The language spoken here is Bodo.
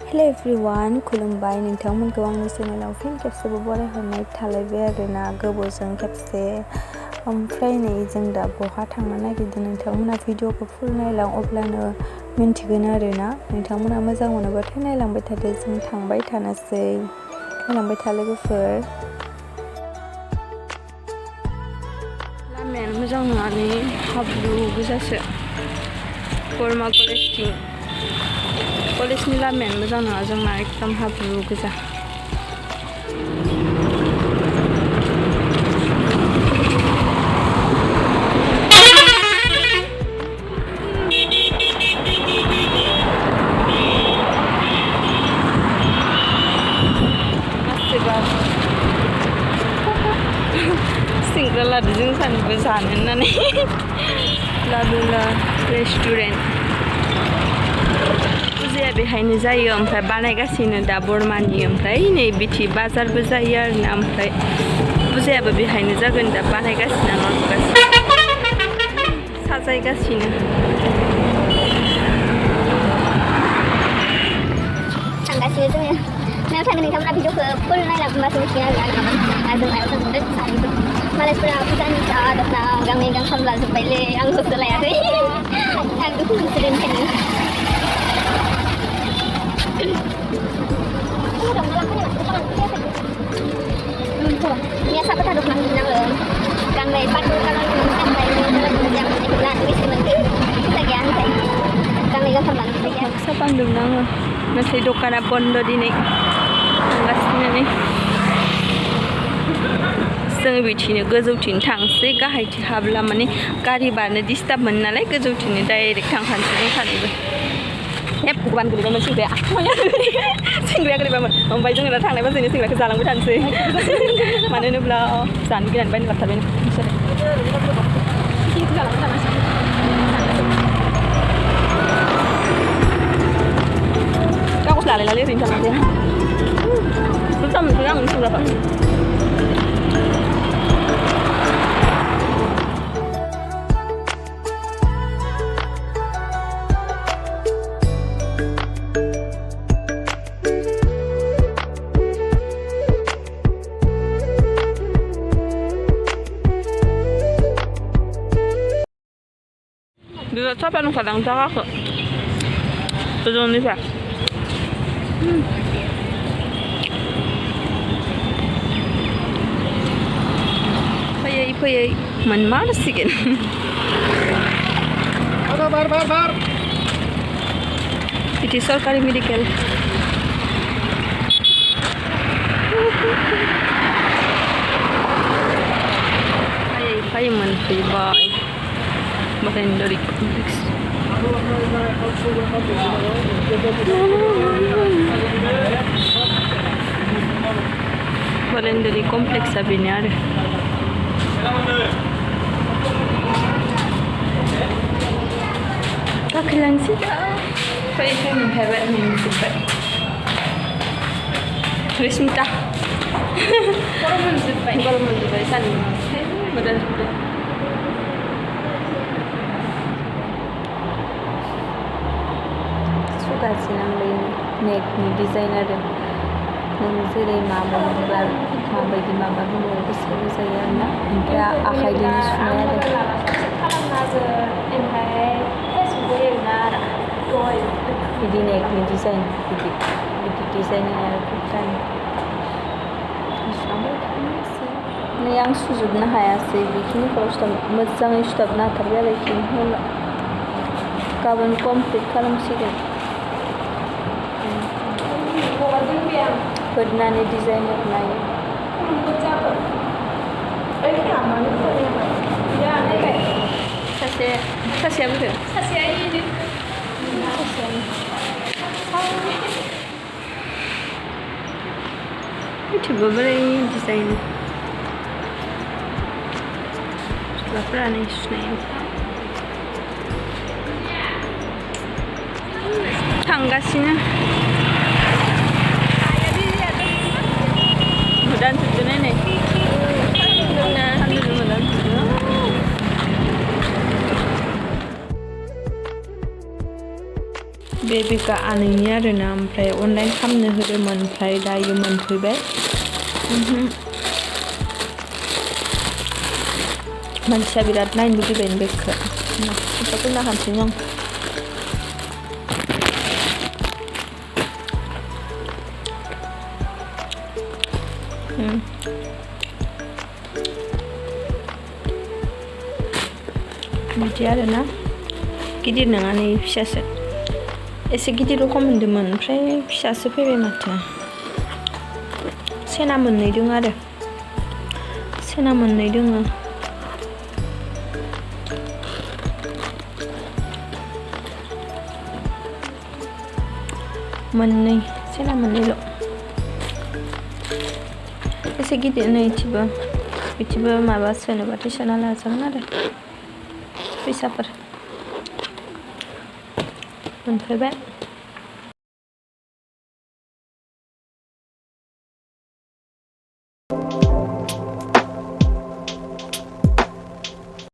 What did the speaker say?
हेल' एभ्रिवान, खुलुमबाय नोंथांमोनखौ आंनि चेनेलाव फिन खेबसेबो बरायहरनाय थालायबाय आरोना गोबावजों खेबसे। ओमफ्राय नै जों दा बहा थांनो नागिरदों नोंथांमोना भिडिअखौ फुल नायलां अब्लानो मिन्थिगोन आरोना। नोंथांमोना मोजां मोनोबाथाय नायलांबाय थादो, जों थांबाय थानोसै। नायलांबाय था लोगोफोर। लामायानो मोजां नङालै, हाब्रु गोजासो। बरमा कलेजनि लामायानो मोजां नङा, जोंना एकदम हाब्रु गोजा। सिंग्रा लादु जों सानैबो जानो होननानै लादुला रेस्टुरेन्ट। फुजाया बेहायनो जायो, ओमफ्राय बानायगासिनो दा बरमानि। ओमफ्राय नै बिथि बाजारबो जायो आरोना। ओमफ्राय फुजायाबो बेहायनो जागोन, दा बानायगासिनो साजायगासिनो। थांगासिनो जोङो मायाव थाङो नोंथांमोना भिडिअखौ फुल नायलांबासो मिथिगोन आरोना। जों मायाव थांदों सानैबो। मालायफोरा फुजानि दख'ना गांनै गांथाम लाजोब्बायलै, आंल'सो लायाखै। आं दुखु मोनसोदों ओंखायनो। Biasa apa dok nang nang kang nay patu kang nang bay jam ni lan wis nanti sekian saya kang nay gampang banget sekian Maksa pandung nang natai dokana bondo dinai थांगासिनो नै जों बिथिंनो गोजौथिं थांसै। गाहायथिं हाबला माने गारि बारनो डिस्टार्ब मोनो नालाय, गोजौथिंनो डाइरेक्ट थांखानोसै जों सानैबो। हेब भगबान गोलैबायमोन सेंग्राया गोलैबायमोन। ओमफ्राय जोङो दा थांनाय बाजैनो सेंग्राखौ जालांबाय थानोसै। मानो होनोब्ला जानो गिनानै बायनो लाथारबाय बिसोरो। कागज लालायनानै ओरैनो थांनोसै। मोजां मोनदों आं सेंग्राखौ। Dia siapa yang kadang cakap ke? Tujuan ni siapa? Payai menmar sikit. Bar. Itu सरकारी medical. Payai menfibay. Barendari Complex. Barendari Complex sabi ni ada. Kakilan sila. Pwede mo hebat ni super. Rismita. Kalau menjubai sana. Betul. सुगासिनो आंलाय नेकनि डिजाइन आरो नों जेरै माबायोब्ला माबायदि माबा होनो गोसो जायो आरोना। ओमफ्राय आखाइजों सुनाय आरो बिदि नेकनि डिजाइन बिदि डिजाइन आरो कुर्तानि सुलांबाय थानोसै। नै आं सुजोबनो हायासै, बेखिनिखौ मोजाङै सुथाबनो हाथारबाय आरो बेखिनिखौ गाबोन कमप्लिट खालामसिगोन। Pernah desain lain. Sasi apa tu? Sasi ini. Coba beri desain. Setelah pernah desain. Tanggasnya. Dan sebenarnya nih. बेबिका आनैनि आरोना ओमफ्राय अनलाइन खालामनो होदोंमोन ओमफ्राय दायो मोनफैबाय मानसिया बिराद नायनो लुगैबाय बेगखौ फैसा खानसै आं बिदि आरोना गिदिर नङा नै फिसासो एसे गिदिर रखम मोनदोंमोन ओमफ्राय फिसासो फैबाय माथो सेना मोननै दङ आरो सेना मोननै दङ मोननै सेना मोननैल' एसे गिदिर नै बिथिबो माबा सोनोबाथाय सोना लाजागोन आरो फैसाफोर मोनफैबाय